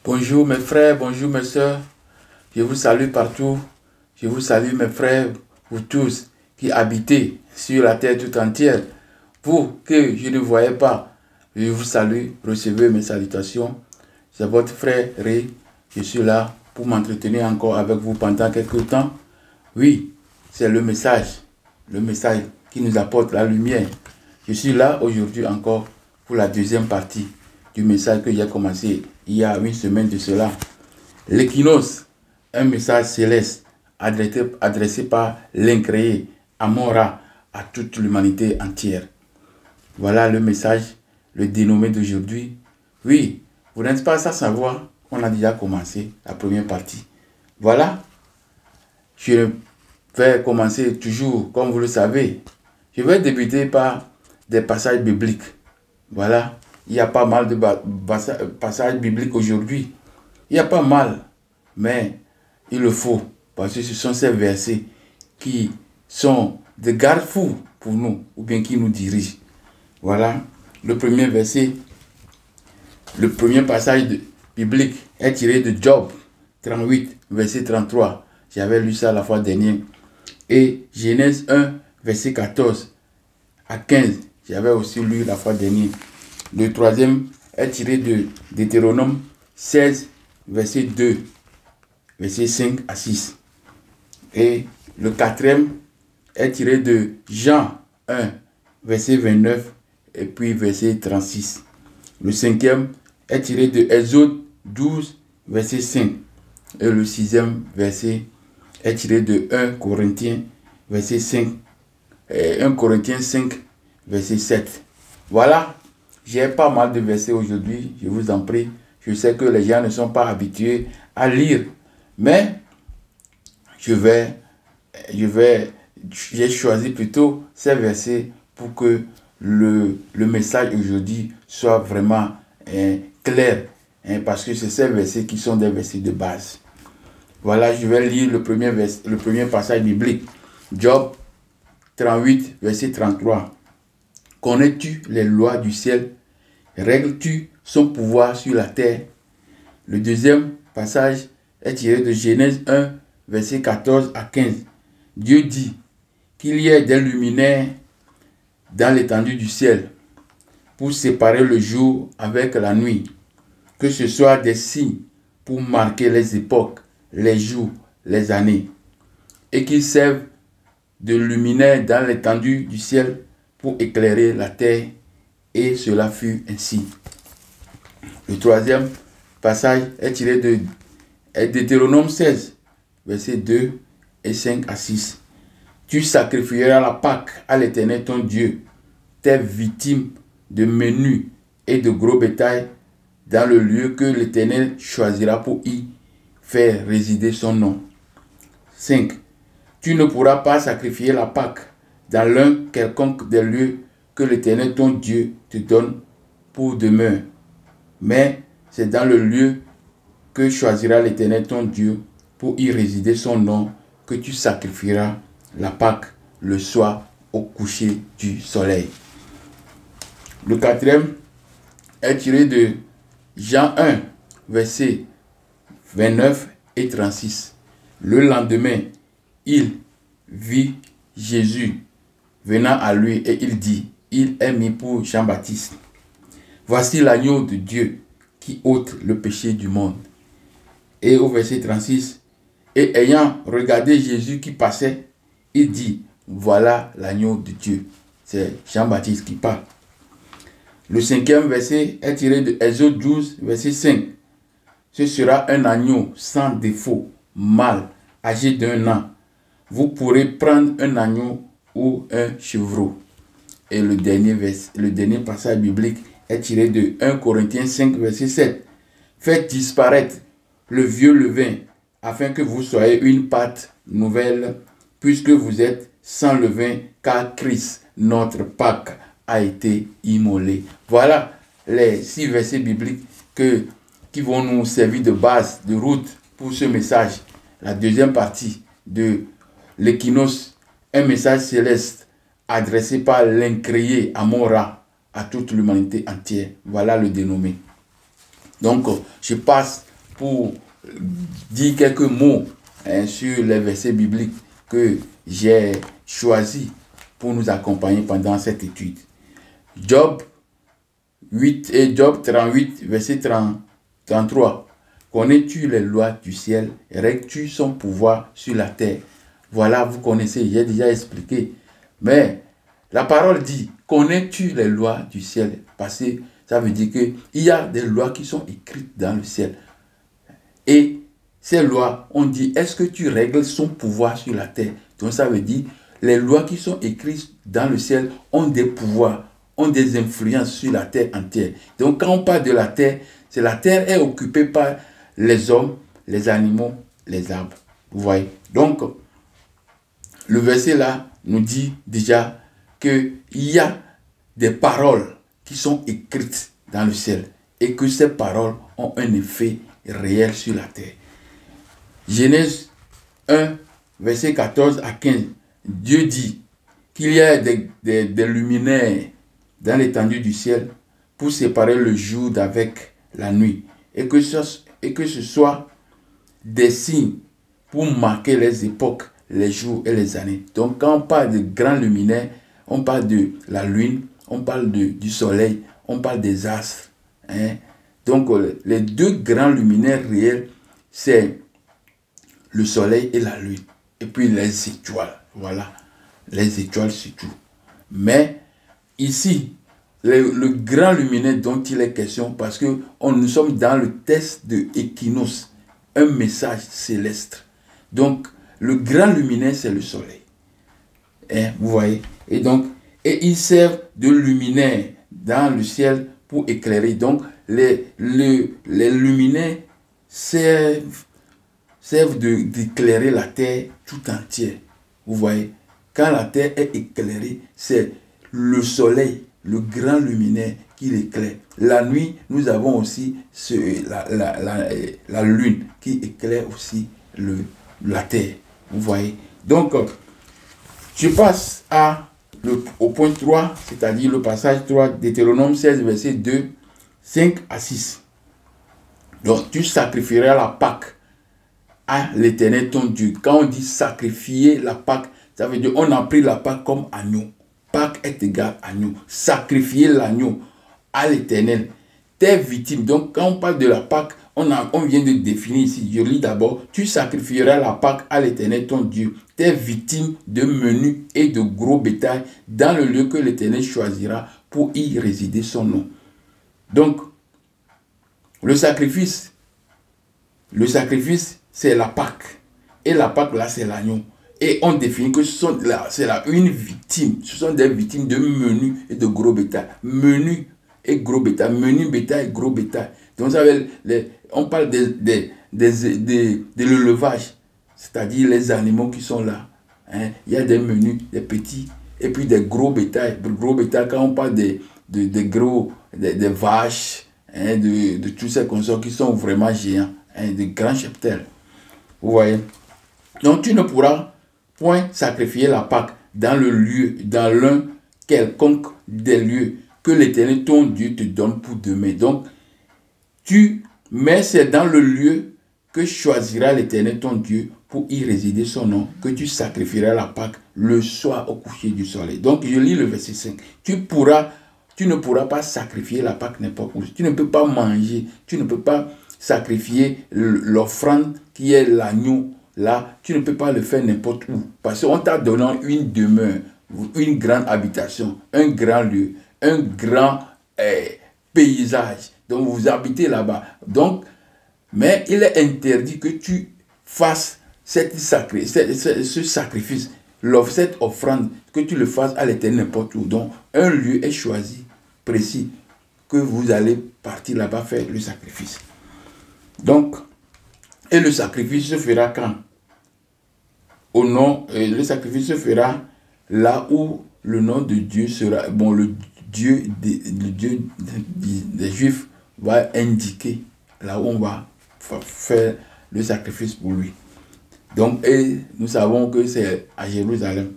Bonjour mes frères, bonjour mes sœurs. Je vous salue partout. Je vous salue mes frères, vous tous qui habitez sur la terre tout entière. Vous que je ne voyais pas, je vous salue, recevez mes salutations. C'est votre frère Ré. Je suis là pour m'entretenir encore avec vous pendant quelques temps. Oui, c'est le message qui nous apporte la lumière. Je suis là aujourd'hui encore pour la deuxième partie du message que j'ai commencé il y a une semaine de cela. L'équinoxe, un message céleste adressé par l'incréé, Amon-Ra, à toute l'humanité entière. Voilà le message, le dénommé d'aujourd'hui. Oui, vous n'êtes pas sans savoir qu'on a déjà commencé la première partie. Voilà, je vais commencer toujours, comme vous le savez. Je vais débuter par des passages bibliques. Voilà, il y a pas mal de passages bibliques aujourd'hui. Il y a pas mal, mais il le faut, parce que ce sont ces versets qui sont des garde-fous pour nous, ou bien qui nous dirigent. Voilà, le premier verset, le premier passage biblique est tiré de Job 38, verset 33. J'avais lu ça la fois dernière. Et Genèse 1, verset 14 à 15. J'avais aussi lu la fois dernière. Le troisième est tiré de Deutéronome 16, verset 2, verset 5 à 6. Et le quatrième est tiré de Jean 1, verset 29 et puis verset 36. Le cinquième est tiré de Exode 12, verset 5. Et le sixième verset est tiré de 1 Corinthiens, verset 5. 1 Corinthiens 5, verset 7. Voilà, j'ai pas mal de versets aujourd'hui, je vous en prie. Je sais que les gens ne sont pas habitués à lire, mais j'ai choisi plutôt ces versets pour que le message aujourd'hui soit vraiment clair, parce que c'est ces versets qui sont des versets de base. Voilà, je vais lire le premier passage biblique. Job 38, verset 33. Connais-tu les lois du ciel? Règles-tu son pouvoir sur la terre? Le deuxième passage est tiré de Genèse 1, verset 14 à 15. Dieu dit qu'il y ait des luminaires dans l'étendue du ciel pour séparer le jour avec la nuit, que ce soit des signes pour marquer les époques, les jours, les années, et qu'ils servent de luminaires dans l'étendue du ciel pour éclairer la terre, et cela fut ainsi. Le troisième passage est tiré de Deutéronome 16, versets 2 et 5 à 6. Tu sacrifieras la Pâque à l'Éternel ton Dieu, tes victimes de menu et de gros bétail dans le lieu que l'Éternel choisira pour y faire résider son nom. 5. Tu ne pourras pas sacrifier la Pâque dans l'un quelconque des lieux que l'Éternel ton Dieu te donne pour demeure, mais c'est dans le lieu que choisira l'Éternel ton Dieu pour y résider son nom que tu sacrifieras la Pâque le soir au coucher du soleil. Le quatrième est tiré de Jean 1, versets 29 et 36. Le lendemain, il vit Jésus venant à lui et il dit, il est mis pour Jean-Baptiste. Voici l'agneau de Dieu qui ôte le péché du monde. Et au verset 36, et ayant regardé Jésus qui passait, il dit, voilà l'agneau de Dieu. C'est Jean-Baptiste qui parle. Le cinquième verset est tiré de Exode 12, verset 5. Ce sera un agneau sans défaut, mâle, âgé d'1 an. Vous pourrez prendre un agneau ou un chevreau. Et le dernier passage biblique est tiré de 1 Corinthiens 5, verset 7. Faites disparaître le vieux levain, afin que vous soyez une pâte nouvelle, puisque vous êtes sans levain, car Christ, notre Pâque, a été immolé. Voilà les 6 versets bibliques qui vont nous servir de base, de route pour ce message. La deuxième partie de l'équinoxe, un message céleste adressé par l'incréé Amon-Ra à toute l'humanité entière. Voilà le dénommé. Donc, je passe pour dire quelques mots sur les versets bibliques que j'ai choisis pour nous accompagner pendant cette étude. Job 8 et Job 38, verset 33. Connais-tu les lois du ciel? Règles-tu son pouvoir sur la terre? Voilà, vous connaissez, j'ai déjà expliqué. Mais la parole dit, connais-tu les lois du ciel? Parce que ça veut dire qu'il y a des lois qui sont écrites dans le ciel. Et ces lois, on dit, est-ce que tu règles son pouvoir sur la terre? Donc ça veut dire, les lois qui sont écrites dans le ciel ont des pouvoirs, ont des influences sur la terre entière. Donc quand on parle de la terre, c'est la terre est occupée par les hommes, les animaux, les arbres. Vous voyez? Donc, le verset là nous dit déjà qu'il y a des paroles qui sont écrites dans le ciel et que ces paroles ont un effet réel sur la terre. Genèse 1, verset 14 à 15, Dieu dit qu'il y a des luminaires dans l'étendue du ciel pour séparer le jour d'avec la nuit et que ce soit des signes pour marquer les époques, les jours et les années. Donc quand on parle de grands luminaires, on parle de la lune, on parle du soleil, on parle des astres. Donc les deux grands luminaires réels, c'est le soleil et la lune. Et puis les étoiles. Voilà. Les étoiles surtout. Mais ici, le grand luminaire dont il est question, parce que nous sommes dans le texte de Échinos, un message céleste. Donc, le grand luminaire, c'est le soleil. Vous voyez? Et donc, il sert de luminaire dans le ciel pour éclairer. Donc, les luminaires servent d'éclairer la terre tout entière. Vous voyez? Quand la terre est éclairée, c'est le soleil, le grand luminaire qui l'éclaire. La nuit, nous avons aussi la lune qui éclaire aussi la terre. Vous voyez? Donc, je passe au point 3, c'est-à-dire le passage 3 Deutéronome 16, verset 2, 5 à 6. Donc, tu sacrifieras la Pâque à l'Éternel ton Dieu. Quand on dit sacrifier la Pâque, ça veut dire on a pris la Pâque comme agneau. Pâque est égal à agneau. Sacrifier l'agneau à l'Éternel. Tes victimes. Donc quand on parle de la Pâque, on vient de définir ici. Je lis d'abord. Tu sacrifieras la Pâque à l'Éternel ton Dieu. Tes victimes de menu et de gros bétail dans le lieu que l'Éternel choisira pour y résider son nom. Donc, le sacrifice, c'est la Pâque. Et la Pâque, là, c'est l'agneau. Et on définit que c'est une victime. Ce sont des victimes de menu et de gros bétail. Menu et gros bétail. Menu bétail et gros bétail. Donc, on parle de l'élevage. C'est-à-dire les animaux qui sont là. Il y a des menus, des petits, et puis des gros bétail. Gros bétail, quand on parle des vaches, de tous ces consorts qui sont vraiment géants, de grands cheptels. Vous voyez? Donc tu ne pourras point sacrifier la Pâque dans l'un quelconque des lieux que l'Éternel ton Dieu te donne pour demain. Donc, mais c'est dans le lieu que choisira l'Éternel ton Dieu pour y résider son nom, que tu sacrifieras la Pâque le soir au coucher du soleil. Donc, je lis le verset 5. Tu ne pourras pas sacrifier la Pâque n'importe où. Tu ne peux pas manger, tu ne peux pas sacrifier l'offrande qui est l'agneau. Là, tu ne peux pas le faire n'importe où. Parce qu'on t'a donné une demeure, une grande habitation, un grand lieu, un grand paysage. Donc, vous habitez là-bas. Donc, mais il est interdit que tu fasses ce sacrifice, cette offrande, que tu le fasses à l'Éternel n'importe où. Donc, un lieu est choisi, précis, que vous allez partir là-bas faire le sacrifice. Donc, et le sacrifice se fera quand? Le sacrifice se fera là où le nom de Dieu sera, le Dieu des Juifs va indiquer là où on va faire le sacrifice pour lui. Donc, et nous savons que c'est à Jérusalem.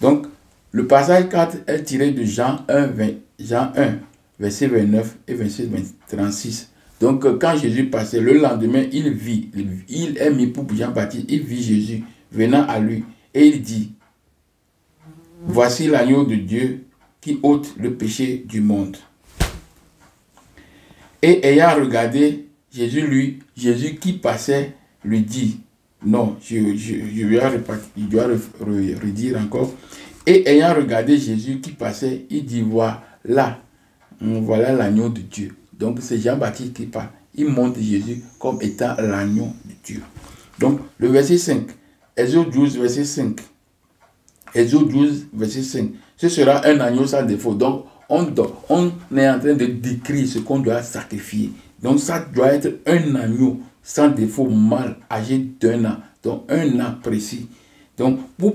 Donc, le passage 4 est tiré de Jean 1, verset 29 et verset 36. Donc, quand Jésus passait, le lendemain, il est mis pour Jean-Baptiste, il vit Jésus venant à lui. Et il dit, voici l'agneau de Dieu qui ôte le péché du monde. Et ayant regardé, Jésus qui passait, lui dit, non, je dois redire encore. Et ayant regardé Jésus qui passait, il dit, voilà l'agneau de Dieu. Donc c'est Jean-Baptiste qui parle. Il montre Jésus comme étant l'agneau de Dieu. Donc le verset 5, Exode 12, verset 5. Exode 12, verset 5. Ce sera un agneau sans défaut. Donc on est en train de décrire ce qu'on doit sacrifier. Donc ça doit être un agneau sans défaut, mâle, âgé d'1 an. Donc un an précis. Donc vous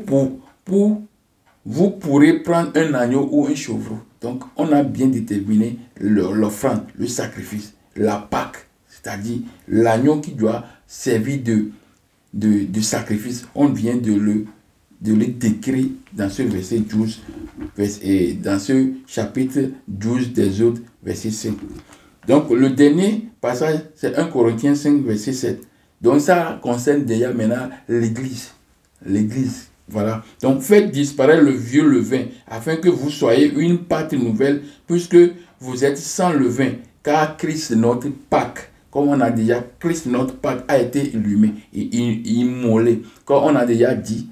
pourrez prendre un agneau ou un chevreau. Donc on a bien déterminé l'offrande, le sacrifice, la Pâque, c'est-à-dire l'agneau qui doit servir de sacrifice. On vient de le décrire dans ce verset 12, et dans ce chapitre 12 des autres, verset 5. Donc le dernier passage, c'est 1 Corinthiens 5, verset 7. Donc ça concerne déjà maintenant l'Église. L'Église, voilà. Donc faites disparaître le vieux levain, afin que vous soyez une pâte nouvelle, puisque vous êtes sans levain, car Christ notre Pâque, comme on a déjà, Christ notre Pâque a été illumé et immolé, comme on a déjà dit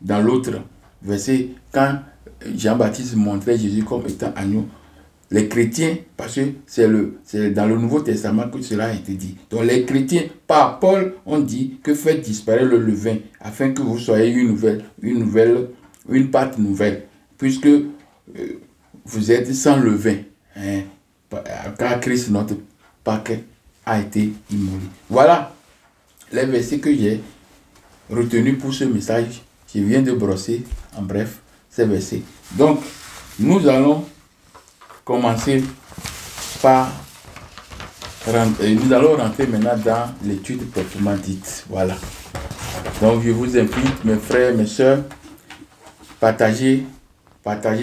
dans l'autre verset, quand Jean-Baptiste montrait Jésus comme étant agneau. Les chrétiens, parce que c'est dans le Nouveau Testament que cela a été dit. Donc les chrétiens, par Paul, on dit que faites disparaître le levain, afin que vous soyez une pâte nouvelle, puisque vous êtes sans levain, hein, car Christ notre Pâque a été immolé. Voilà les versets que j'ai retenus pour ce message. Je viens de brosser en bref ces versets. Donc nous allons commencer par nous allons rentrer maintenant dans l'étude proprement dite. Voilà. Donc je vous invite, mes frères, mes soeurs, partagez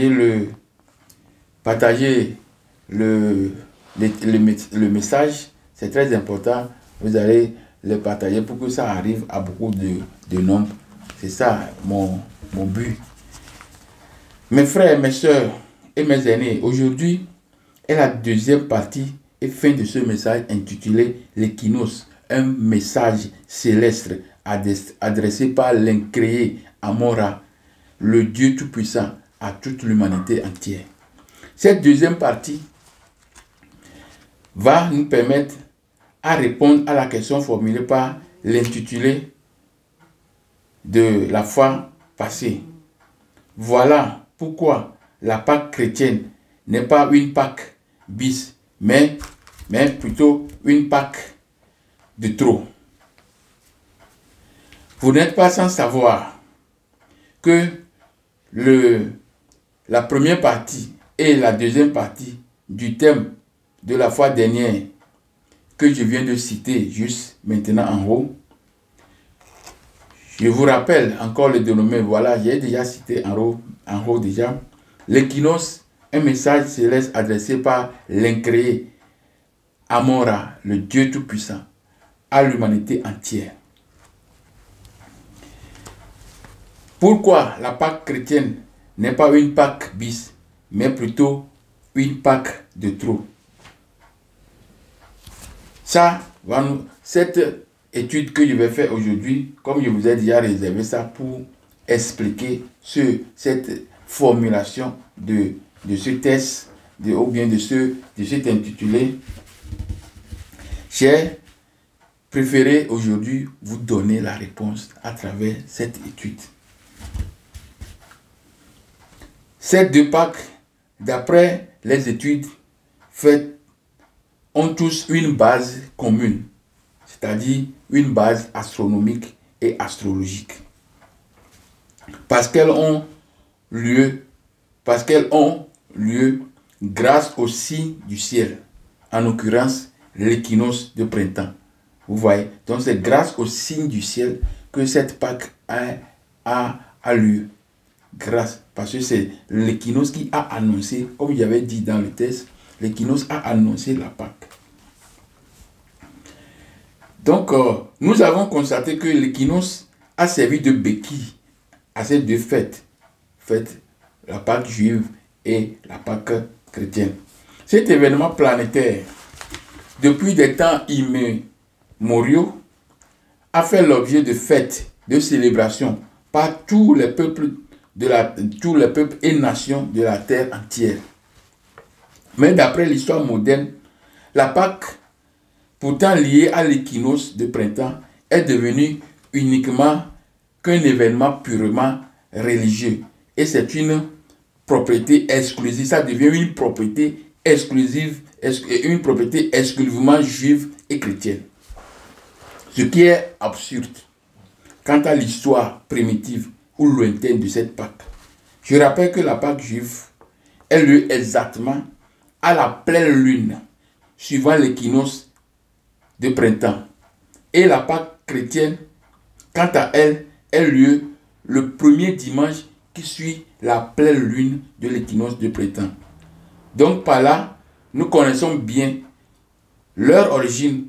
le message. C'est très important. Vous allez le partager pour que ça arrive à beaucoup de nombre. C'est ça mon but. Mes frères, mes soeurs et mes aînés, aujourd'hui est la deuxième partie et fin de ce message intitulé l'Équinos, un message céleste adressé par l'incréé Amon-Ra, le Dieu Tout-Puissant, à toute l'humanité entière. Cette deuxième partie va nous permettre à répondre à la question formulée par l'intitulé de la fois passée. Voilà pourquoi la Pâque chrétienne n'est pas une Pâque bis, mais plutôt une Pâque de trop. Vous n'êtes pas sans savoir que la première partie et la deuxième partie du thème de la fois dernière que je viens de citer juste maintenant en haut, je vous rappelle encore le dénommé, voilà, j'ai déjà cité en haut déjà, l'Équinos, un message céleste adressé par l'incréé Amon-Ra, le Dieu Tout-Puissant, à l'humanité entière. Pourquoi la Pâque chrétienne n'est pas une Pâque bis, mais plutôt une Pâque de trop? Cette étude que je vais faire aujourd'hui, comme je vous ai déjà réservé ça pour expliquer cette formulation de ce test, ou bien de cet intitulé, j'ai préféré aujourd'hui vous donner la réponse à travers cette étude. Ces deux Pâques, d'après les études faites, ont tous une base commune, c'est-à-dire une base astronomique et astrologique. Parce qu'elles ont lieu grâce au signe du ciel, en l'occurrence l'équinoxe de printemps. Vous voyez, donc c'est grâce au signe du ciel que cette Pâque a lieu. Grâce, parce que c'est l'équinoxe qui a annoncé, comme j'avais dit dans le texte, l'équinoxe a annoncé la Pâque. Donc, nous avons constaté que l'équinoxe a servi de béquille à ces deux fêtes, la Pâque juive et la Pâque chrétienne. Cet événement planétaire, depuis des temps immémoriaux, a fait l'objet de fêtes, de célébrations par tous les peuples et nations de la terre entière. Mais d'après l'histoire moderne, la Pâque, pourtant liée à l'équinoxe de printemps, est devenue uniquement qu'un événement purement religieux. Et c'est une propriété exclusive, ça devient une propriété exclusive, une propriété exclusivement juive et chrétienne. Ce qui est absurde quant à l'histoire primitive ou lointaine de cette Pâque. Je rappelle que la Pâque juive a lieu exactement à la pleine lune, suivant l'équinoxe de printemps. Et la Pâque chrétienne, quant à elle, a lieu le premier dimanche qui suit la pleine lune de l'équinoxe de printemps. Donc par là, nous connaissons bien leur origine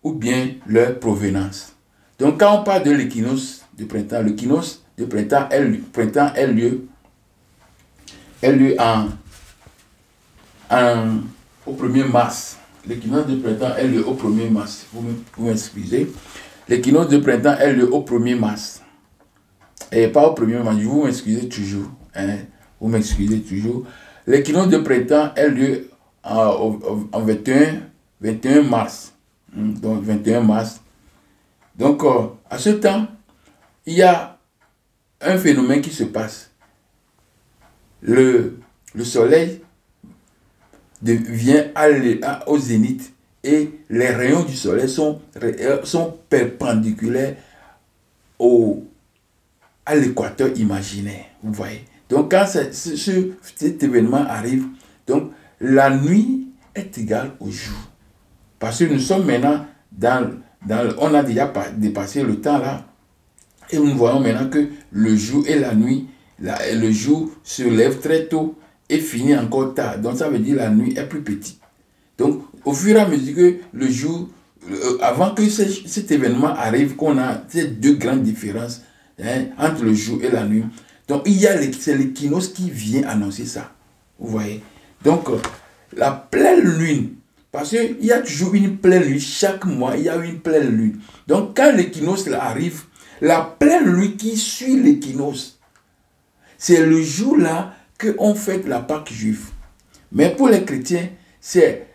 ou bien leur provenance. Donc quand on parle de l'équinoxe de printemps, l'équinoxe de printemps a lieu au 1er mars. L'équinoxe de printemps a lieu au 1er mars. Vous m'excusez. L'équinoxe de printemps a lieu au 1er mars. Et pas au 1er mars. Vous m'excusez toujours. Hein? Vous m'excusez toujours. L'équinoxe de printemps a lieu en 21 mars. Donc 21 mars. Donc à ce temps, il y a un phénomène qui se passe. Le soleil vient au zénith et les rayons du soleil sont perpendiculaires à l'équateur imaginaire. Vous voyez. Donc quand cet événement arrive, donc la nuit est égale au jour. Parce que nous sommes maintenant on a déjà dépassé le temps là. Et nous voyons maintenant que le jour et la nuit, le jour se lève très tôt et finit encore tard. Donc ça veut dire que la nuit est plus petite. Donc au fur et à mesure que le jour, avant que cet événement arrive, qu'on a ces deux grandes différences entre le jour et la nuit. Donc c'est l'équinoxe qui vient annoncer ça. Vous voyez. Donc la pleine lune, parce qu'il y a toujours une pleine lune, chaque mois il y a une pleine lune. Donc quand l'équinoxe arrive, la pleine lune qui suit l'équinoxe, c'est le jour là qu'on fête la Pâque juive. Mais pour les chrétiens, c'est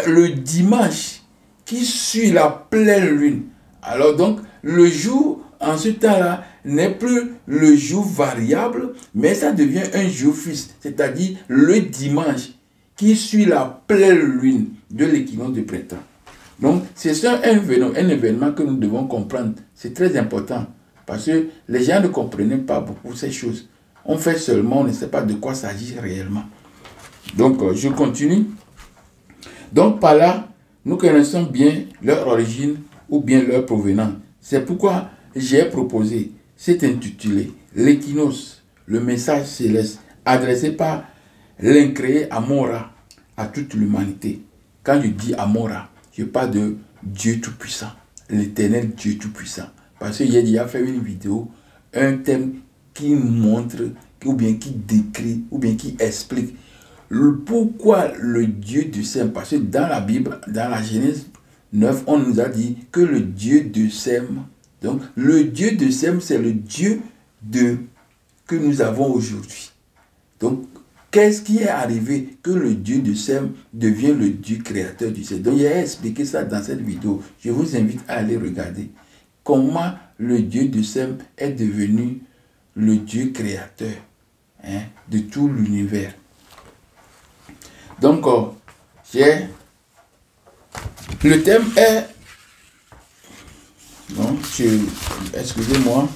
le dimanche qui suit la pleine lune. Alors donc, le jour, en ce temps-là, n'est plus le jour variable, mais ça devient un jour fixe, c'est-à-dire le dimanche qui suit la pleine lune de l'équinoxe de printemps. Donc, c'est un événement que nous devons comprendre. C'est très important, parce que les gens ne comprenaient pas beaucoup ces choses. On fait seulement, on ne sait pas de quoi s'agit réellement. Donc, je continue. Donc, par là, nous connaissons bien leur origine ou bien leur provenance. C'est pourquoi j'ai proposé, c'est intitulé « L'équinoxe, le message céleste, adressé par l'incréé Amon-Ra à toute l'humanité ». Quand je dis Amon-Ra, je parle de Dieu Tout-Puissant, l'éternel Dieu Tout-Puissant. Parce que j'ai déjà fait une vidéo, un thème qui montre, ou bien qui décrit, ou bien qui explique pourquoi le Dieu de Sem. Parce que dans la Bible, dans la Genèse 9, on nous a dit que le Dieu de Sem, donc le Dieu de Sem, c'est le Dieu que nous avons aujourd'hui. Donc, qu'est-ce qui est arrivé que le Dieu de Sem devient le Dieu créateur du ciel? Donc, j'ai expliqué ça dans cette vidéo. Je vous invite à aller regarder comment le Dieu de Sem est devenu le Dieu créateur de tout l'univers. Donc, le thème est... Non, excusez-moi,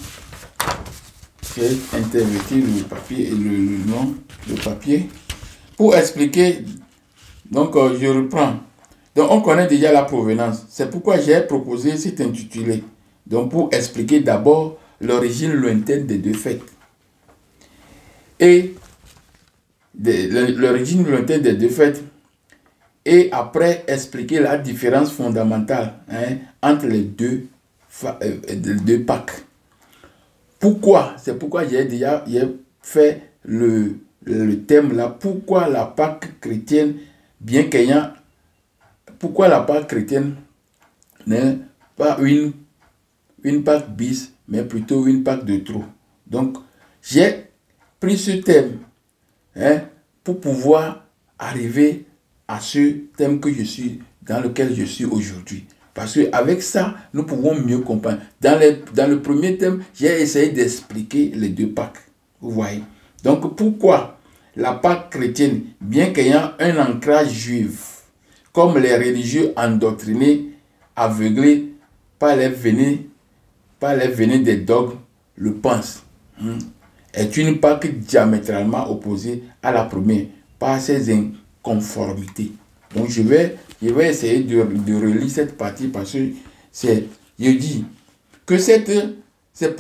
j'ai interverti le papier et le nom, le papier, pour expliquer. Donc, je reprends. Donc, on connaît déjà la provenance. C'est pourquoi j'ai proposé cet intitulé. Donc, pour expliquer d'abord l'origine lointaine des deux fêtes. Et l'origine lointaine des deux fêtes, et après expliquer la différence fondamentale entre les deux Pâques. Pourquoi? C'est pourquoi j'ai fait le thème là. Pourquoi la Pâque chrétienne, pourquoi la Pâque chrétienne n'est pas une Pâque bis, mais plutôt une Pâque de trop. Donc, j'ai pris ce thème pour pouvoir arriver à ce thème dans lequel je suis aujourd'hui. Parce qu'avec ça, nous pouvons mieux comprendre. Dans le premier thème, j'ai essayé d'expliquer les deux Pâques. Vous voyez. Donc, pourquoi la Pâque chrétienne, bien qu'ayant un ancrage juif, comme les religieux endoctrinés, aveuglés par les venin des dogmes, le pensent, est une Pâque diamétralement opposée à la première par ses inconformités. Donc je vais essayer de relire cette partie parce que je dis que c'est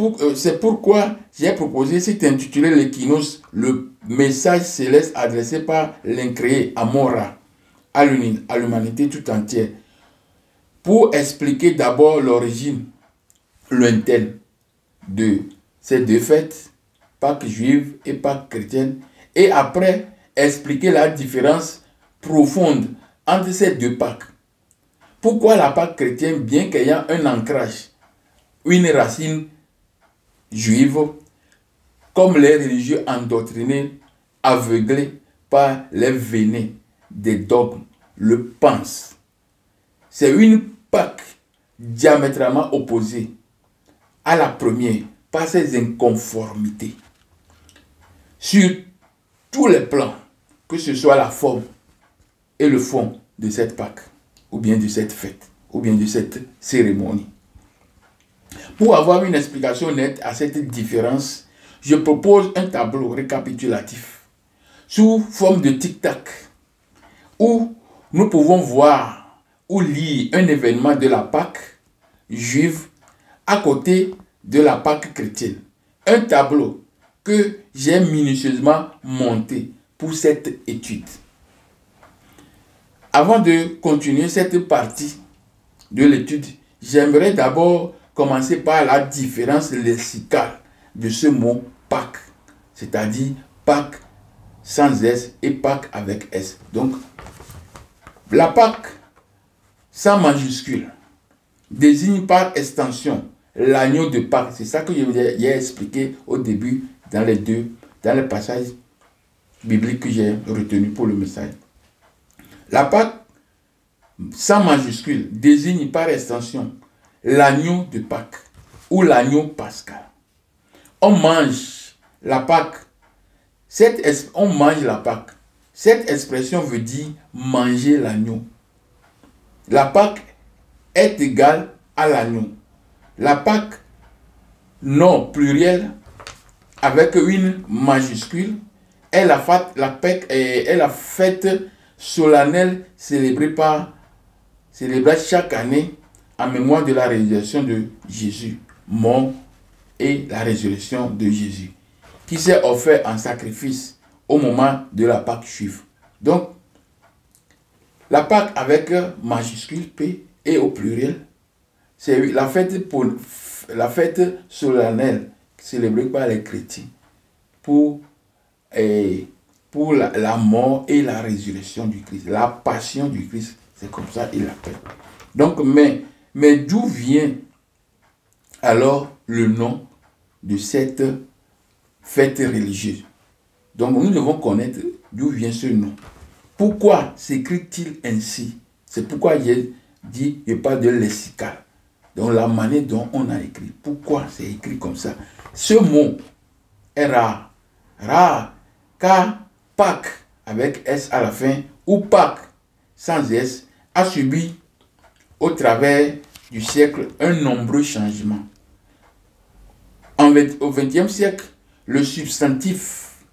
pourquoi j'ai proposé cet intitulé l'équinoxe, le message céleste adressé par l'incréé Amon-Ra à l'humanité tout entière, pour expliquer d'abord l'origine lointaine de ces deux fêtes, Pâques juive et Pâques chrétienne, et après expliquer la différence profonde entre ces deux Pâques. Pourquoi la Pâque chrétienne, bien qu'ayant un ancrage, une racine juive, comme les religieux endoctrinés, aveuglés par les venins des dogmes, le pensent. C'est une Pâque diamétralement opposée à la première par ses inconformités. Sur tous les plans, que ce soit la forme et le fond de cette Pâque, ou bien de cette fête, ou bien de cette cérémonie. Pour avoir une explication nette à cette différence, je propose un tableau récapitulatif sous forme de tic-tac, où nous pouvons voir ou lire un événement de la Pâque juive à côté de la Pâque chrétienne. Un tableau que j'ai minutieusement monté pour cette étude. Avant de continuer cette partie de l'étude, j'aimerais d'abord commencer par la différence lexicale de ce mot Pâques, c'est-à-dire Pâques sans S et Pâques avec S. Donc, la Pâque sans majuscule désigne par extension l'agneau de Pâques. C'est ça que j'ai expliqué au début dans les passages bibliques que j'ai retenus pour le message. La Pâque sans majuscule désigne par extension l'agneau de Pâques ou l'agneau pascal. On mange la Pâque. On mange la Pâque. Cette expression veut dire manger l'agneau. La Pâque est égale à l'agneau. La Pâque, non pluriel, avec une majuscule, est la fête solennelle célébrée chaque année en mémoire de la résurrection de Jésus, mort, et la résurrection de Jésus, qui s'est offert en sacrifice au moment de la Pâque juive. Donc, la Pâque avec majuscule P et au pluriel, c'est la fête solennelle célébrée par les chrétiens pour la mort et la résurrection du Christ, la passion du Christ, c'est comme ça qu'il l'appelle. Donc, mais d'où vient alors le nom de cette fête religieuse? Donc, nous devons connaître d'où vient ce nom. Pourquoi s'écrit-il ainsi? C'est pourquoi j'ai dit, je parle de lexical. Donc, la manière dont on a écrit. Pourquoi c'est écrit comme ça? Ce mot est rare. Rare, car Pâques avec S à la fin, ou Pâques sans S, a subi au travers du siècle un nombreux changements. Au XXe siècle, le substantif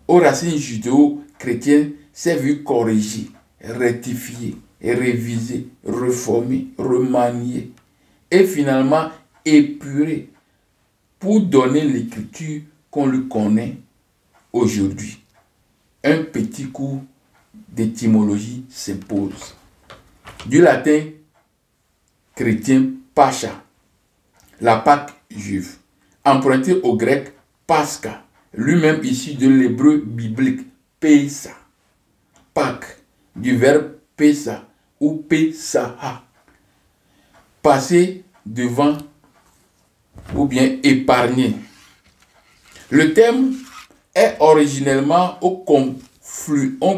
aux racines judéo-chrétiennes s'est vu corrigé, rectifié, révisé, reformé, remanié et finalement épuré pour donner l'écriture qu'on lui connaît aujourd'hui. Un petit coup d'étymologie s'impose. Du latin chrétien Pascha, la Pâque juive, emprunté au grec Pascha, lui-même issu de l'hébreu biblique Pessa, Pâque, du verbe Pessa ou Pessaha, passer devant ou bien épargner. Le terme est originellement au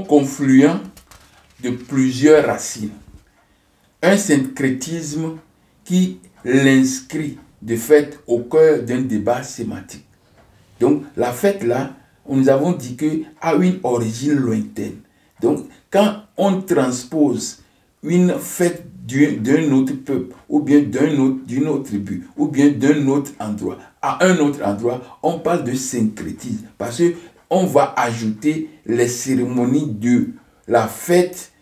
confluent de plusieurs racines. Un syncrétisme qui l'inscrit de fait au cœur d'un débat sémantique. Donc la fête là, nous avons dit qu'elle a une origine lointaine. Donc quand on transpose une fête d'un autre peuple, ou bien d'une autre tribu, ou bien d'un autre endroit, à un autre endroit, on parle de syncrétisme. Parce qu'on va ajouter les cérémonies de la fête,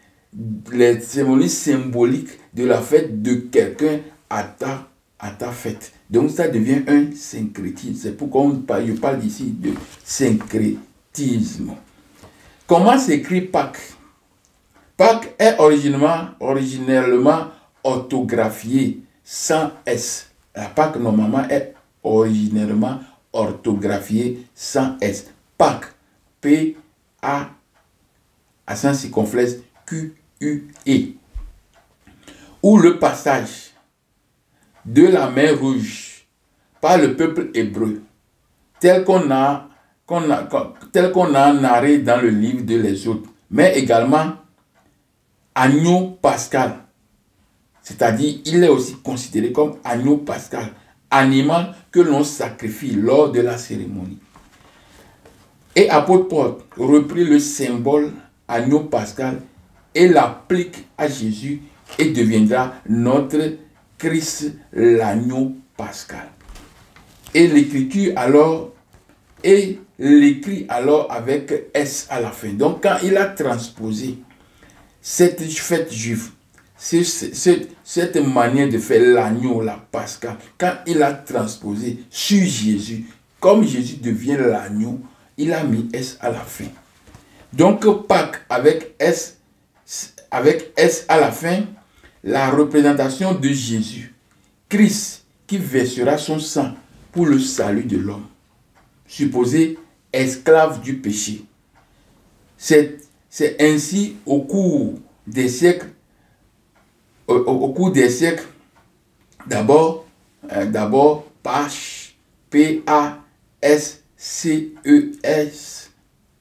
les cérémonies symboliques de la fête de quelqu'un à ta fête. Donc ça devient un syncrétisme. C'est pourquoi je parle ici de syncrétisme. Comment s'écrit Pâques? Pâques est originellement orthographié sans S. La Pâques normalement est originellement orthographié sans S. Pâques, P-A, accent circonflexe, Q-U-E. Ou le passage de la mer Rouge par le peuple hébreu, tel qu'on a narré dans le livre de l'Exode, mais également agneau pascal, c'est-à-dire il est aussi considéré comme agneau pascal, animal que l'on sacrifie lors de la cérémonie. Et apôtre Paul reprit le symbole agneau pascal et l'applique à Jésus et deviendra notre Christ l'agneau pascal. Et l'écriture alors, et l'écrit alors avec S à la fin. Donc quand il a transposé cette fête juive, cette manière de faire l'agneau, la Pascal, quand il a transposé sur Jésus, comme Jésus devient l'agneau, il a mis S à la fin. Donc Pâques avec S à la fin, la représentation de Jésus, Christ qui versera son sang pour le salut de l'homme, supposé esclave du péché. C'est ainsi au cours des siècles, d'abord Pâche, P-A-S-C-E-S,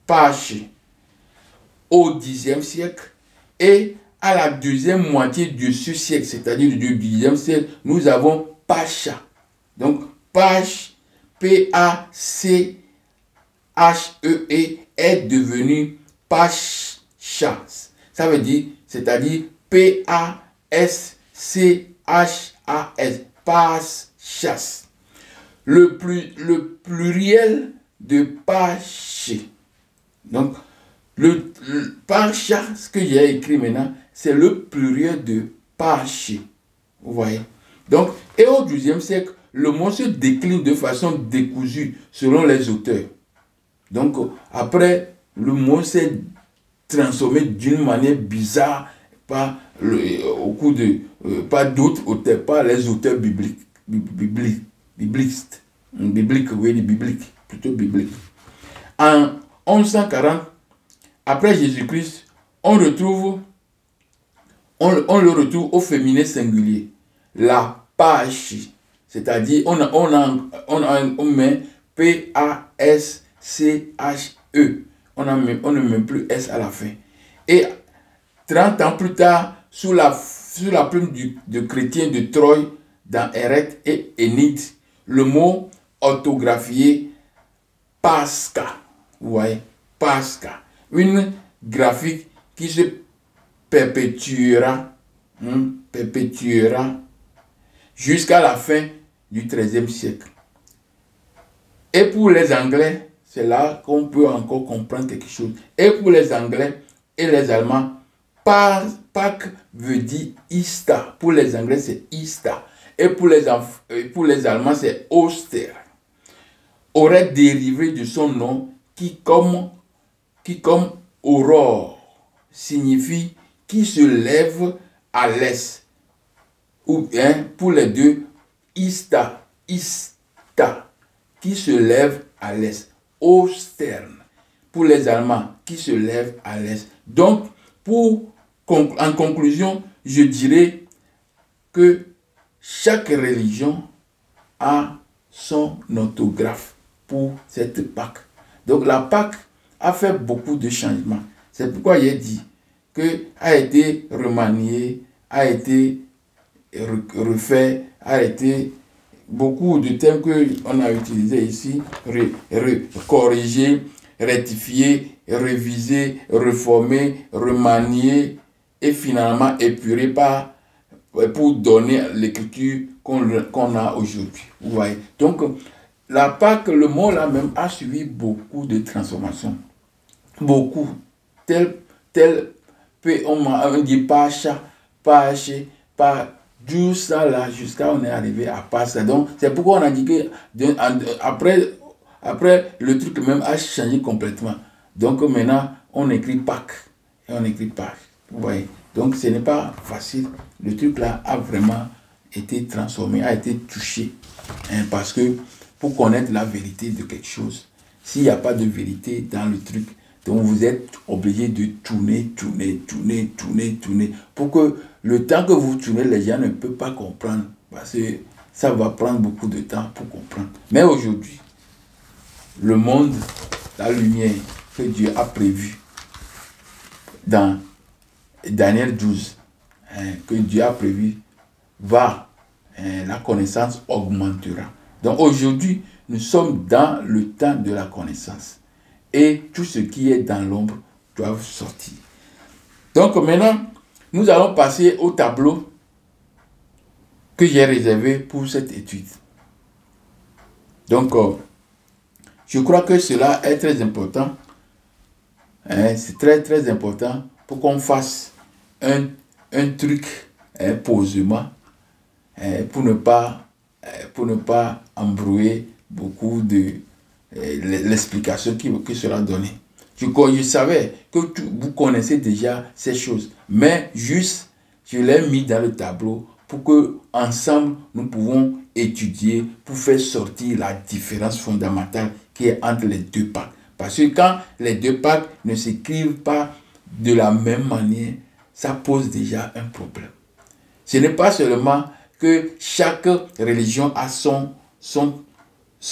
Pâche, au Xe siècle, et à la deuxième moitié de ce siècle, c'est-à-dire du Xe siècle, nous avons Pascha. Donc Pâche, P-A-C-H-E-E, est devenu Pascha. Ça veut dire, c'est-à-dire P-A-S-C-H-A-S, Paschas. Le pluriel de Paché. Donc, le Pacha, ce que j'ai écrit maintenant, c'est le pluriel de Paché. Vous voyez? Donc, et au XIIe siècle, le mot se décline de façon décousue selon les auteurs. Donc, après, le mot s'est transformé d'une manière bizarre par d'autres auteurs, pas les auteurs bibliques, plutôt bibliques. En 1140, après Jésus-Christ, on le retrouve au féminin singulier, la Pâche, c'est-à-dire on met P-A-S-C-H-E. On ne met plus S à la fin. Et 30 ans plus tard, sous la plume de Chrétien de Troyes, dans Eret et Énide, le mot orthographié Pascha. Vous voyez, Pascha. Une graphique qui se perpétuera jusqu'à la fin du XIIIe siècle. Et pour les Anglais, c'est là qu'on peut encore comprendre quelque chose. Et pour les Anglais et les Allemands, Pâques veut dire Easter. Pour les Anglais, c'est Easter. Et pour les Allemands, c'est Oster. Aurait dérivé de son nom qui comme aurore signifie qui se lève à l'est. Ou bien, pour les deux, ista, qui se lève à l'est. Ostern, pour les Allemands, qui se lève à l'est. Donc, en conclusion, je dirais que chaque religion a son orthographe pour cette Pâque. Donc, la Pâque a fait beaucoup de changements. C'est pourquoi il est dit que a été remanié, a été refait, a été beaucoup de termes qu'on a utilisés ici, corrigé, rectifié, révisé, reformé, remanié et finalement épuré pour donner l'écriture qu'on a aujourd'hui. Vous voyez. Donc, la Pâque, le mot là même a suivi beaucoup de transformations. Beaucoup. Tel on dit pas chat, pas haché, pas du ça là, jusqu'à on est arrivé à pas ça. Donc, c'est pourquoi on a dit que après, le truc même a changé complètement. Donc, maintenant, on écrit Pâques et on écrit Pâques. Vous voyez. Donc, ce n'est pas facile. Le truc là a vraiment été transformé, a été touché. Hein, parce que pour connaître la vérité de quelque chose, s'il n'y a pas de vérité dans le truc, donc vous êtes obligé de tourner. Pour que le temps que vous tournez, les gens ne peuvent pas comprendre. Parce que ça va prendre beaucoup de temps pour comprendre. Mais aujourd'hui, le monde, la lumière que Dieu a prévue dans Daniel 12, que Dieu a prévu, la connaissance augmentera. Donc aujourd'hui, nous sommes dans le temps de la connaissance. Et tout ce qui est dans l'ombre doit sortir. Donc maintenant, nous allons passer au tableau que j'ai réservé pour cette étude. Donc, je crois que cela est très important. C'est très important pour qu'on fasse un truc posément pour ne pas embrouiller beaucoup de l'explication qui sera donnée. Je savais que vous connaissez déjà ces choses, mais juste je l'ai mis dans le tableau pour que ensemble nous pouvons étudier pour faire sortir la différence fondamentale qui est entre les deux Pâques. Parce que quand les deux Pâques ne s'écrivent pas de la même manière, ça pose déjà un problème. Ce n'est pas seulement que chaque religion a son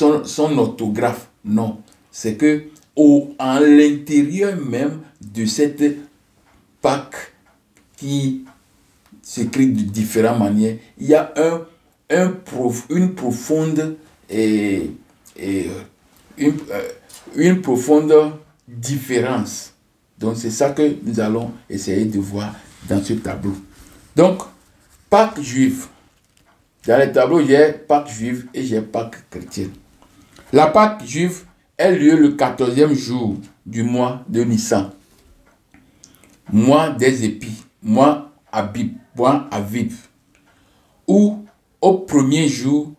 orthographe. Non, c'est que en l'intérieur même de cette Pâque qui s'écrit de différentes manières, il y a une profonde une profonde différence. Donc c'est ça que nous allons essayer de voir dans ce tableau. Donc, Pâques juive. Dans le tableau, j'ai Pâques juive et j'ai Pâques chrétienne. La Pâque juive a lieu le 14e jour du mois de Nissan. Mois des épis, mois Abib, ou au premier jour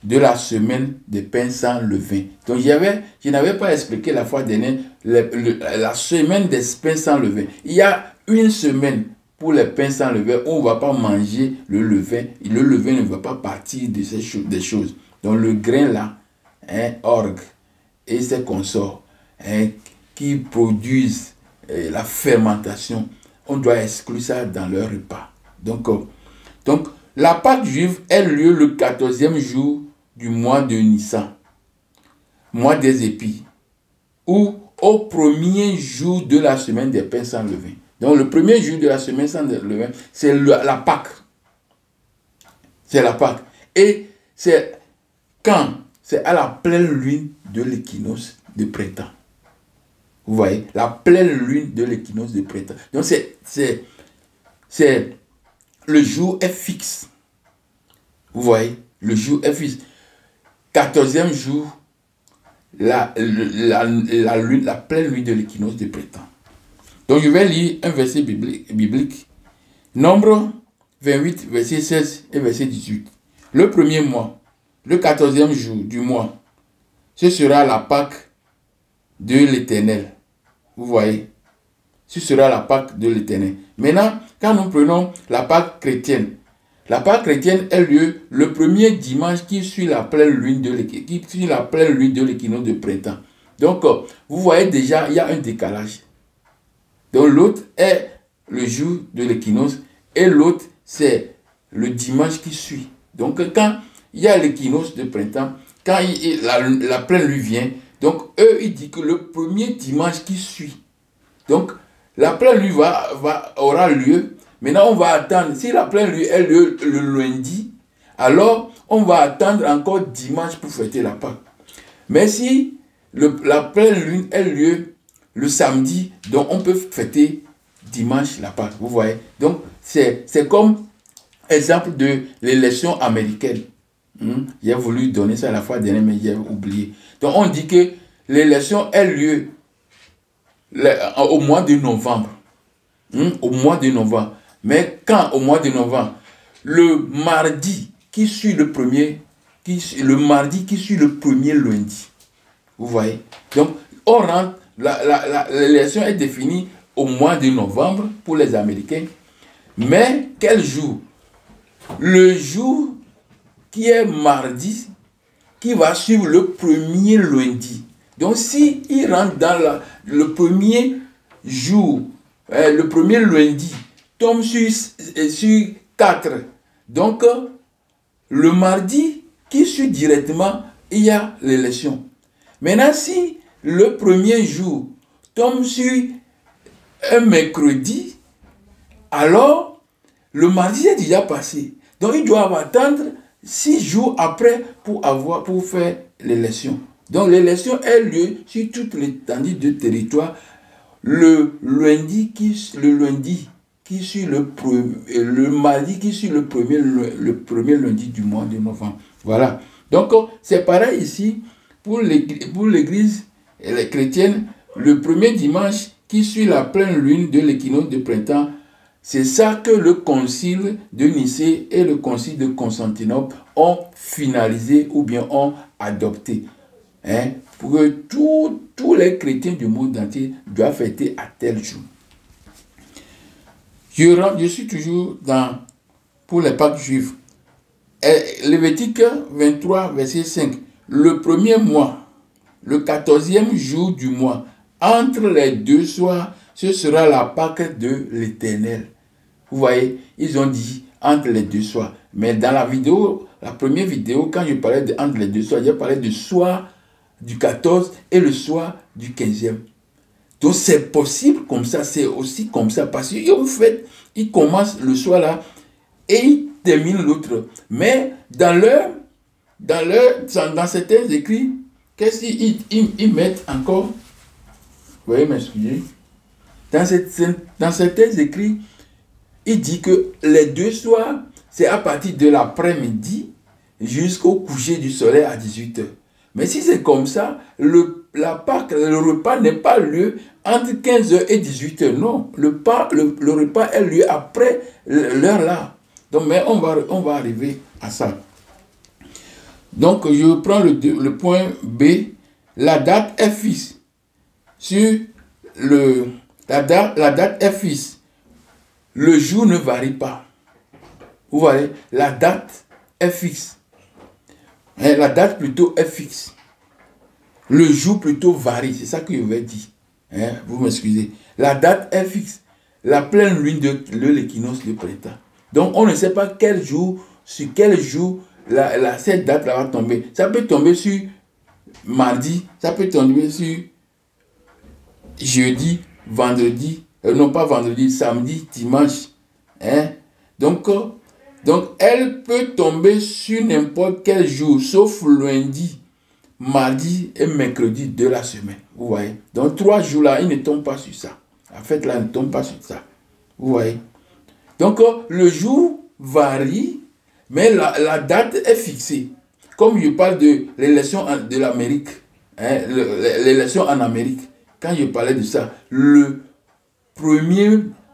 de la semaine des pains sans levain. Donc, je n'avais pas expliqué la fois dernière la semaine des pains sans levain. Il y a une semaine pour les pains sans levain où on ne va pas manger le levain. Et le levain ne va pas partir de des choses. Donc, le grain là, orgue et ses consorts qui produisent la fermentation, on doit exclure ça dans leur repas. Donc la Pâque juive a lieu le 14e jour du mois de Nissan, mois des épis, ou au premier jour de la semaine des pains sans levain. Donc le premier jour de la semaine sans levain, c'est la Pâque. C'est la Pâque. Et c'est quand? C'est à la pleine lune de l'équinoxe de printemps. Vous voyez, la pleine lune de l'équinoxe de printemps. Donc le jour est fixe. Vous voyez, le jour est fixe. 14e jour, la pleine lune de l'équinoxe de printemps. Donc je vais lire un verset biblique. Nombre 28, verset 16 et verset 18. Le premier mois, le 14e jour du mois, ce sera la Pâque de l'Éternel. Vous voyez, ce sera la Pâque de l'Éternel. Maintenant, quand nous prenons la Pâque chrétienne a lieu le premier dimanche qui suit la pleine lune de l'équinoxe de printemps. Donc, vous voyez déjà, il y a un décalage. Donc, l'autre est le jour de l'équinoxe et l'autre, c'est le dimanche qui suit. Donc, quand il y a l'équinoxe de printemps, quand la pleine lune vient, donc eux, ils disent que le premier dimanche qui suit. Donc, la pleine lune aura lieu. Maintenant, on va attendre. Si la pleine lune est le lundi, alors on va attendre encore dimanche pour fêter la Pâque. Mais si la pleine lune est lieu le samedi, donc on peut fêter dimanche la Pâque. Vous voyez? Donc, c'est comme exemple de l'élection américaine. J'ai voulu donner ça à la fois dernière, mais j'ai oublié. Donc, on dit que l'élection a lieu au mois de novembre. Au mois de novembre. Mais quand au mois de novembre, le mardi qui suit le premier lundi. Vous voyez? Donc, on rentre, l'élection est définie au mois de novembre pour les Américains. Mais quel jour? Le jour qui est mardi, qui va suivre le premier lundi. Donc, si il rentre dans le premier jour, le premier lundi, tombe sur 4. Donc, le mardi qui suit directement, il y a l'élection. Maintenant, si le premier jour tombe sur un mercredi, alors le mardi est déjà passé. Donc, ils doivent attendre 6 jours après pour faire l'élection. Donc, l'élection a lieu sur toute l'étendue du territoire le mardi qui suit le premier lundi du mois de novembre. Voilà. Donc, c'est pareil ici pour l'église chrétienne. Le premier dimanche qui suit la pleine lune de l'équinoxe de printemps, c'est ça que le concile de Nicée et le concile de Constantinople ont finalisé ou bien ont adopté. Pour que tous les chrétiens du monde entier doivent fêter à tel jour. Je suis toujours pour les Pâques juives. Lévitique 23, verset 5. Le premier mois, le 14e jour du mois, entre les deux soirs, ce sera la Pâque de l'Éternel. Vous voyez, ils ont dit entre les deux soirs. Mais dans la première vidéo, quand je parlais de entre les deux soirs, j'ai parlé de soir du 14 et le soir du 15e. Donc c'est possible comme ça, c'est aussi comme ça. Parce qu'en fait, ils commencent le soir là et ils terminent l'autre. Mais dans certains écrits, qu'est-ce qu'ils mettent encore? Vous voyez, m'excuser. Dans certains écrits, il dit que les deux soirs, c'est à partir de l'après-midi jusqu'au coucher du soleil à 18h. Mais si c'est comme ça, la Pâque, le repas n'est pas lieu entre 15h et 18h. Non, le repas est lieu après l'heure là. Donc, mais on va arriver à ça. Donc, je prends le point B. La date est fixe. La date est fixe. Le jour ne varie pas. Vous voyez, la date est fixe. La date plutôt est fixe. Le jour plutôt varie. C'est ça que je vais dire. Vous m'excusez. La date est fixe. La pleine lune de l'équinoxe de printemps. Donc, on ne sait pas sur quel jour cette date-là va tomber. Ça peut tomber sur mardi. Ça peut tomber sur jeudi, vendredi. Non, pas vendredi, samedi, dimanche. Donc, elle peut tomber sur n'importe quel jour, sauf lundi, mardi et mercredi de la semaine. Vous voyez? Donc, 3 jours-là, il ne tombe pas sur ça. La fête là ne tombe pas sur ça. Vous voyez? Donc, le jour varie, mais la date est fixée. Comme je parle de l'élection de l'Amérique, l'élection en Amérique, quand je parlais de ça, le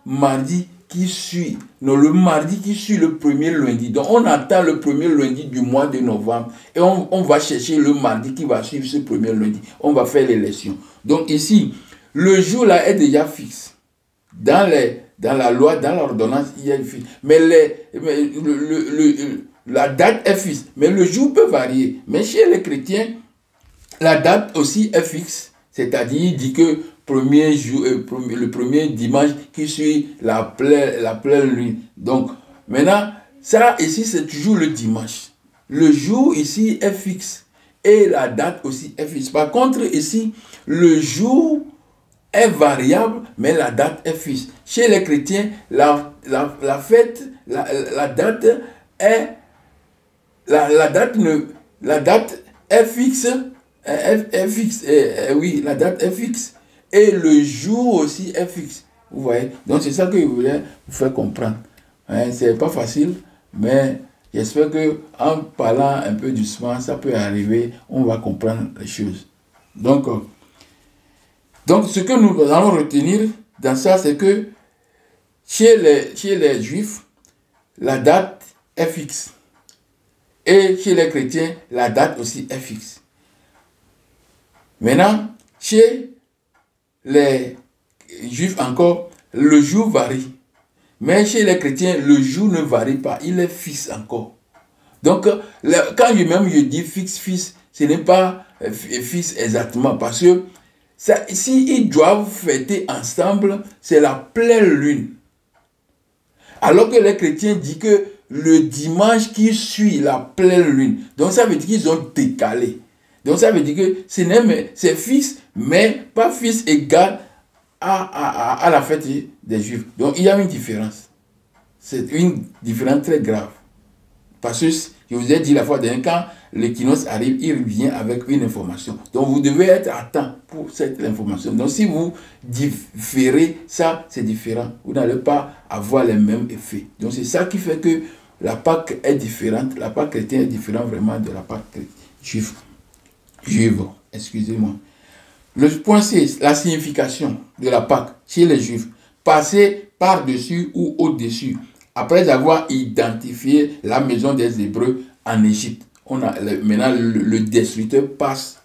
mardi qui suit le premier lundi. Donc, on attend le premier lundi du mois de novembre et on va chercher le mardi qui va suivre ce premier lundi. On va faire l'élection. Donc, ici, le jour là est déjà fixe. dans la loi, dans l'ordonnance, il y a une fixe. Mais, la date est fixe. Mais le jour peut varier. Mais chez les chrétiens, la date aussi est fixe. C'est-à-dire, il dit que le premier dimanche qui suit la pleine lune. Donc, maintenant, ça ici, c'est toujours le dimanche. Le jour ici est fixe. Et la date aussi est fixe. Par contre, ici, le jour est variable, mais la date est fixe. Chez les chrétiens, la fête, la date est... La date est fixe. Oui, la date est fixe. Et le jour aussi est fixe. Vous voyez? Donc, c'est ça que je voulais vous faire comprendre. Hein, c'est pas facile, mais j'espère qu'en parlant un peu doucement, ça peut arriver, on va comprendre les choses. Donc, ce que nous allons retenir dans ça, c'est que chez les Juifs, la date est fixe. Et chez les chrétiens, la date aussi est fixe. Maintenant, chez les Juifs encore, le jour varie. Mais chez les chrétiens, le jour ne varie pas, il est fixe encore. Donc, quand je dis fixe, ce n'est pas fixe exactement, parce que s'ils doivent fêter ensemble, c'est la pleine lune. Alors que les chrétiens disent que le dimanche qui suit la pleine lune, donc ça veut dire qu'ils ont décalé. Donc ça veut dire que c'est fixe, mais pas fixe égal à la fête des Juifs. Donc il y a une différence. C'est une différence très grave. Parce que je vous ai dit la fois dernière, quand l'équinoxe arrive, il vient avec une information. Donc vous devez être à temps pour cette information. Donc si vous différez, ça c'est différent. Vous n'allez pas avoir les mêmes effets. Donc c'est ça qui fait que la Pâque est différente. La Pâque chrétienne est différente vraiment de la Pâque juive. Excusez-moi. Le point 6, la signification de la Pâque chez les Juifs. Passer par-dessus ou au-dessus. Après avoir identifié la maison des Hébreux en Égypte, maintenant le destructeur passe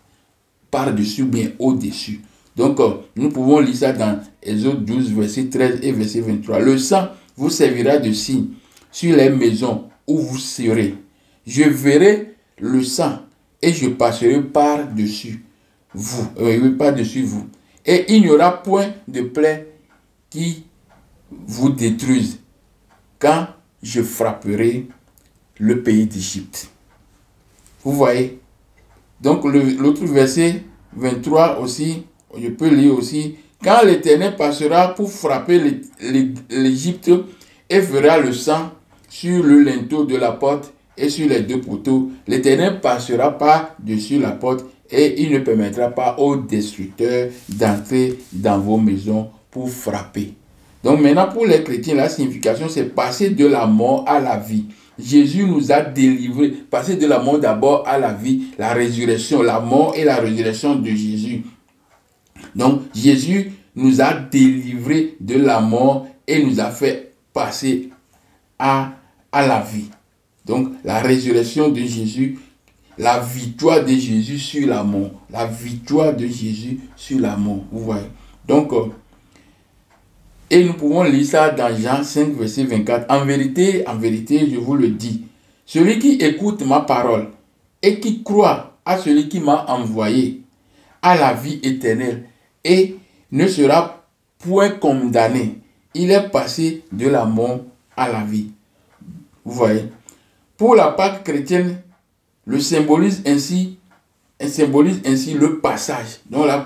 par-dessus ou bien au-dessus. Donc, nous pouvons lire ça dans Exode 12, verset 13 et verset 23. Le sang vous servira de signe sur les maisons où vous serez. Je verrai le sang et je passerai par-dessus vous. Par-dessus vous. Et il n'y aura point de plaie qui vous détruise quand je frapperai le pays d'Égypte. Vous voyez? Donc l'autre verset 23 aussi, je peux lire aussi. Quand l'Éternel passera pour frapper l'Égypte et fera le sang sur le linteau de la porte et sur les deux poteaux, l'Éternel passera par-dessus la porte et il ne permettra pas aux destructeurs d'entrer dans vos maisons pour frapper. Donc maintenant pour les chrétiens, la signification c'est passer de la mort à la vie. Jésus nous a délivrés, passer de la mort d'abord à la vie, la résurrection, la mort et la résurrection de Jésus. Donc Jésus nous a délivrés de la mort et nous a fait passer à la vie. Donc la résurrection de Jésus, la victoire de Jésus sur la mort. La victoire de Jésus sur la mort. Vous voyez. Donc, et nous pouvons lire ça dans Jean 5, verset 24. En vérité, je vous le dis, celui qui écoute ma parole et qui croit à celui qui m'a envoyé a la vie éternelle et ne sera point condamné. Il est passé de la mort à la vie. Vous voyez. Pour la Pâque chrétienne, le symbolise ainsi le passage. Donc la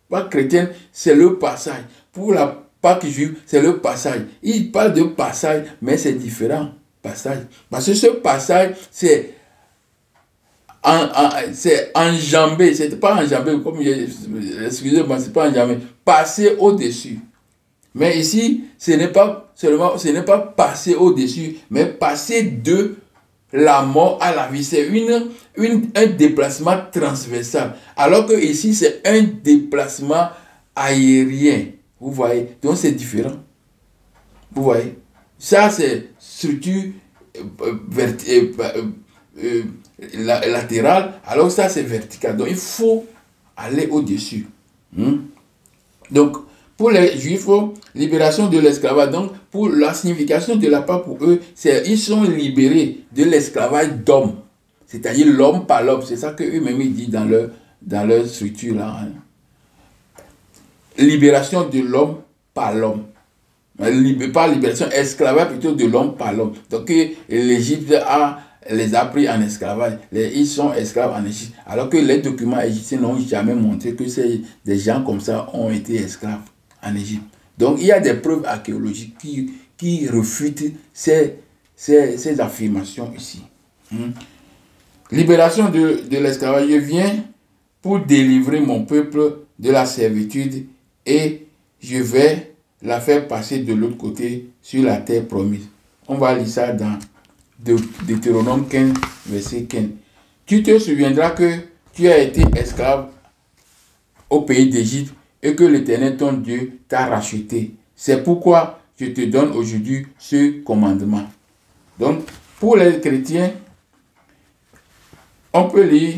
Pâque chrétienne, c'est le passage. Pour la Pâque juive, c'est le passage. Il parle de passage, mais c'est différent. Passage. Parce que ce passage, c'est enjambé. C'est pas enjambé, comme excusez-moi, c'est pas enjambé. Passer au-dessus. Mais ici, ce n'est pas passer au-dessus, mais passer de la mort à la vie. C'est un déplacement transversal. Alors que ici, c'est un déplacement aérien. Vous voyez? Donc, c'est différent. Vous voyez? Ça, c'est structure latérale. Alors, ça, c'est vertical. Donc, il faut aller au-dessus. Donc, Pour les Juifs, libération de l'esclavage. Donc, pour la signification de la part pour eux, c'est ils sont libérés de l'esclavage d'homme. C'est-à-dire l'homme par l'homme. C'est ça qu'eux-mêmes ils disent dans leur structure là. Hein. Libération de l'homme par l'homme. Pas libération, esclavage plutôt de l'homme par l'homme. Donc l'Égypte les a pris en esclavage. Ils sont esclaves en Égypte. Alors que les documents égyptiens n'ont jamais montré que des gens comme ça ont été esclaves en Égypte. Donc il y a des preuves archéologiques qui refutent ces affirmations ici. Libération de l'esclavage. Je viens pour délivrer mon peuple de la servitude et je vais la faire passer de l'autre côté sur la terre promise. On va lire ça dans Deutéronome 15, verset 15. Tu te souviendras que tu as été esclave au pays d'Égypte et que l'Éternel ton Dieu t'a racheté. C'est pourquoi je te donne aujourd'hui ce commandement. Donc, pour les chrétiens, on peut lire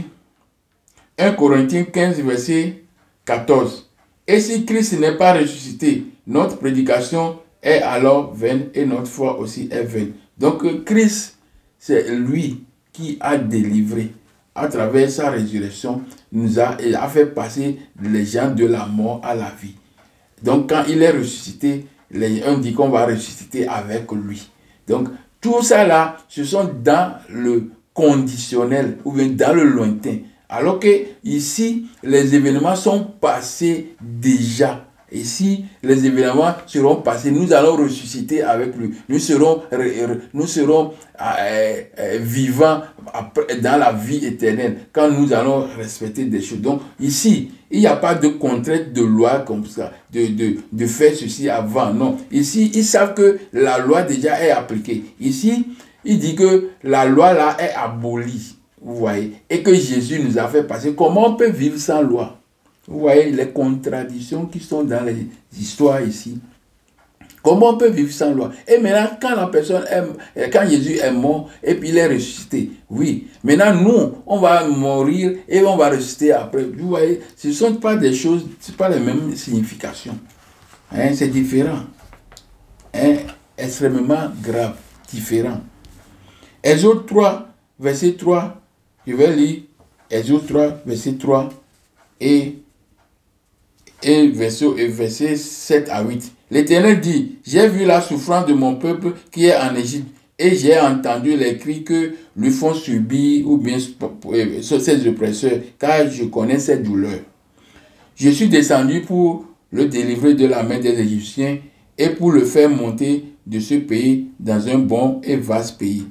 1 Corinthiens 15, verset 14. Et si Christ n'est pas ressuscité, notre prédication est alors vaine et notre foi aussi est vaine. Donc Christ, c'est lui qui a délivré à travers sa résurrection, il a fait passer les gens de la mort à la vie. Donc quand il est ressuscité, on dit qu'on va ressusciter avec lui. Donc tout ça là, ce sont dans le conditionnel ou bien dans le lointain. Alors que ici, les événements sont passés déjà. Ici, les événements seront passés. Nous allons ressusciter avec lui. Nous serons vivants dans la vie éternelle quand nous allons respecter des choses. Donc ici, il n'y a pas de contrainte de loi comme ça, de faire ceci avant. Non. Ici, ils savent que la loi déjà est appliquée. Ici, il dit que la loi là est abolie. Vous voyez, et que Jésus nous a fait passer. Comment on peut vivre sans loi? Vous voyez les contradictions qui sont dans les histoires ici. Comment on peut vivre sans loi? Et maintenant, quand Jésus est mort et puis il est ressuscité, oui. Maintenant, nous, on va mourir et on va ressusciter après. Vous voyez, ce ne sont pas des choses, ce ne sont pas les mêmes significations. Hein, c'est différent. Hein, extrêmement grave, différent. Exode 3, verset 3. Je vais lire Exode 3, verset 3 et verset 7 à 8. L'Éternel dit, j'ai vu la souffrance de mon peuple qui est en Égypte et j'ai entendu les cris que lui font subir ou bien ses oppresseurs, car je connais ses douleurs. Je suis descendu pour le délivrer de la main des Égyptiens et pour le faire monter de ce pays dans un bon et vaste pays.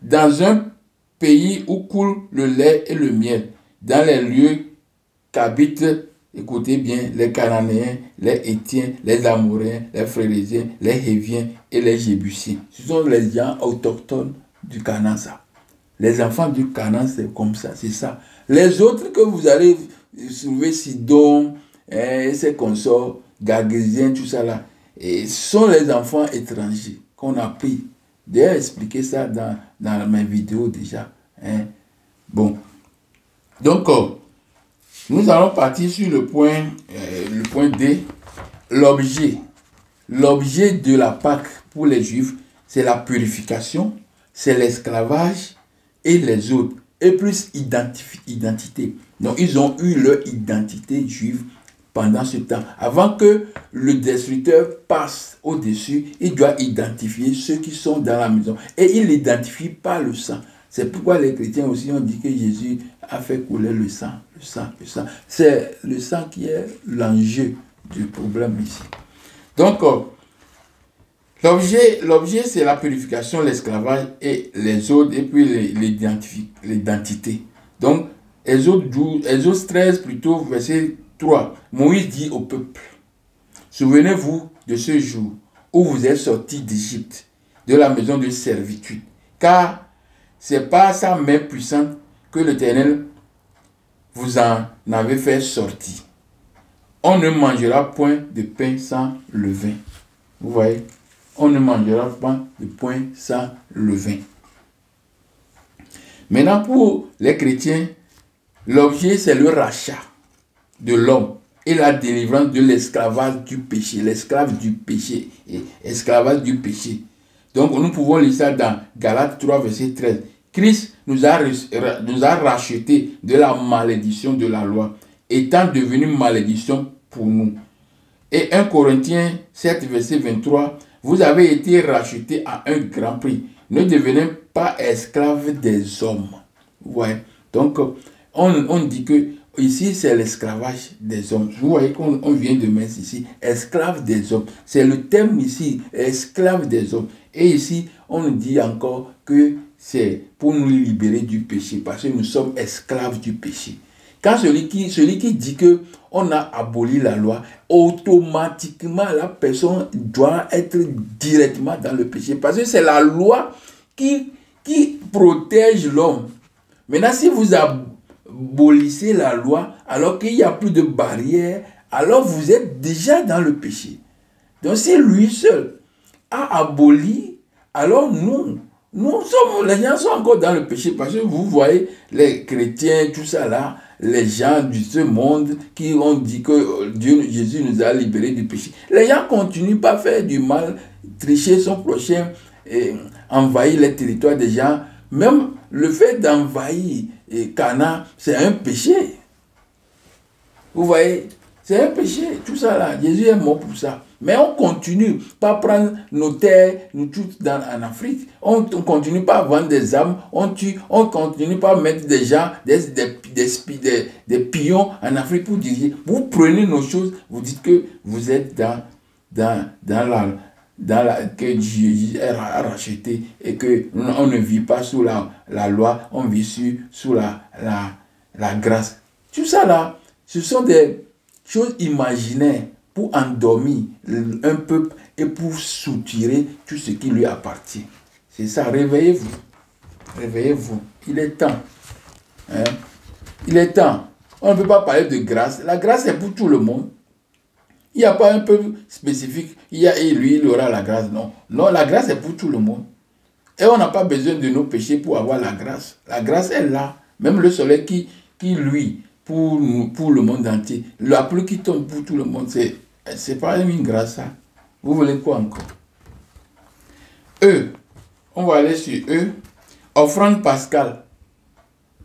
Dans un pays où coule le lait et le miel, dans les lieux qu'habitent, écoutez bien, les Cananéens, les Héthiens, les Amoréens, les Phéréziens, les Héviens et les Jébusiens. Ce sont les gens autochtones du Canaan, ça. Les enfants du Canaan, c'est comme ça, c'est ça. Les autres que vous allez trouver, Sidon, ces consorts, Gaguésiens, tout ça là, et ce sont les enfants étrangers qu'on a pris. J'ai expliqué ça dans mes vidéos déjà. Hein. Bon. Donc, nous allons partir sur le point D. L'objet. L'objet de la Pâque pour les Juifs, c'est la purification, c'est l'esclavage et les autres. Et plus identité. Donc, ils ont eu leur identité juive pendant ce temps. Avant que le destructeur passe au-dessus, il doit identifier ceux qui sont dans la maison. Et il n'identifie pas le sang. C'est pourquoi les chrétiens aussi ont dit que Jésus a fait couler le sang. Le sang, le sang. C'est le sang qui est l'enjeu du problème ici. Donc, l'objet, c'est la purification, l'esclavage et les autres, et puis l'identité. Donc, Exode 13, plutôt, verset 3. Moïse dit au peuple, souvenez-vous de ce jour où vous êtes sortis d'Égypte, de la maison de servitude, car c'est par sa main puissante que l'Éternel vous en avait fait sortir. On ne mangera point de pain sans levain. Vous voyez, on ne mangera pas de pain sans levain. Maintenant, pour les chrétiens, l'objet, c'est le rachat de l'homme et la délivrance de l'esclavage du péché. L'esclave du péché. Esclavage du péché. Donc nous pouvons lire ça dans Galates 3, verset 13. Christ nous a rachetés de la malédiction de la loi, étant devenu malédiction pour nous. Et 1 Corinthiens 7, verset 23, vous avez été rachetés à un grand prix. Ne devenez pas esclaves des hommes. Ouais. Donc, on dit que ici, c'est l'esclavage des hommes. Vous voyez qu'on vient de mettre ici, esclave des hommes. C'est le terme ici, esclave des hommes. Et ici, on nous dit encore que c'est pour nous libérer du péché, parce que nous sommes esclaves du péché. Quand celui qui dit que on a aboli la loi, automatiquement la personne doit être directement dans le péché, parce que c'est la loi qui protège l'homme. Maintenant, si vous abolissez la loi, alors qu'il n'y a plus de barrière, alors vous êtes déjà dans le péché. Donc, si lui seul a aboli, alors les gens sont encore dans le péché, parce que vous voyez les chrétiens, tout ça là, les gens de ce monde qui ont dit que Jésus nous a libérés du péché. Les gens continuent pas à faire du mal, tricher son prochain, envahir les territoires des gens. Même le fait d'envahir Cana, c'est un péché. Vous voyez, c'est un péché, tout ça là. Jésus est mort pour ça. Mais on continue pas prendre nos terres, nous toutes en Afrique. On continue pas à vendre des armes, on tue, on continue pas à mettre des gens, des pions en Afrique pour dire, vous prenez nos choses, vous dites que vous êtes que Jésus a racheté et que on ne vit pas sous la loi, on vit sous la grâce. Tout ça là, ce sont des choses imaginaires pour endormir un peuple et pour soutirer tout ce qui lui appartient. C'est ça, réveillez-vous. Réveillez-vous. Il est temps. Hein? Il est temps. On ne peut pas parler de grâce. La grâce est pour tout le monde. Il n'y a pas un peuple spécifique. Lui, il aura la grâce. Non. Non, la grâce est pour tout le monde. Et on n'a pas besoin de nos péchés pour avoir la grâce. La grâce est là. Même le soleil qui lui, pour le monde entier. La pluie qui tombe pour tout le monde, c'est pas une grâce, ça. Vous voulez quoi encore? On va aller sur offrande pascale.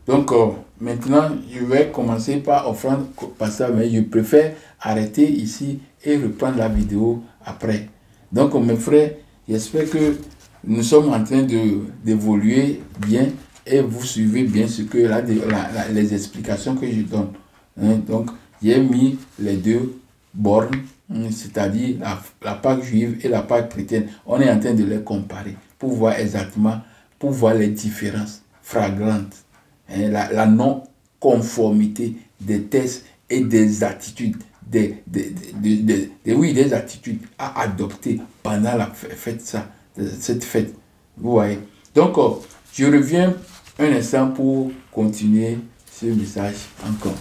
Donc, maintenant, je vais commencer par offrande pascale, mais je préfère arrêter ici et reprendre la vidéo après. Donc, mes frères, j'espère que nous sommes en train d'évoluer bien et vous suivez bien ce que les explications que je donne. Hein? Donc, j'ai mis les deux bornes, c'est-à-dire la Pâque juive et la Pâque chrétienne. On est en train de les comparer pour voir exactement, pour voir les différences flagrantes, hein? La non-conformité des tests et des attitudes, des attitudes à adopter pendant cette fête. Vous voyez. Donc, je reviens un instant pour continuer ce message encore.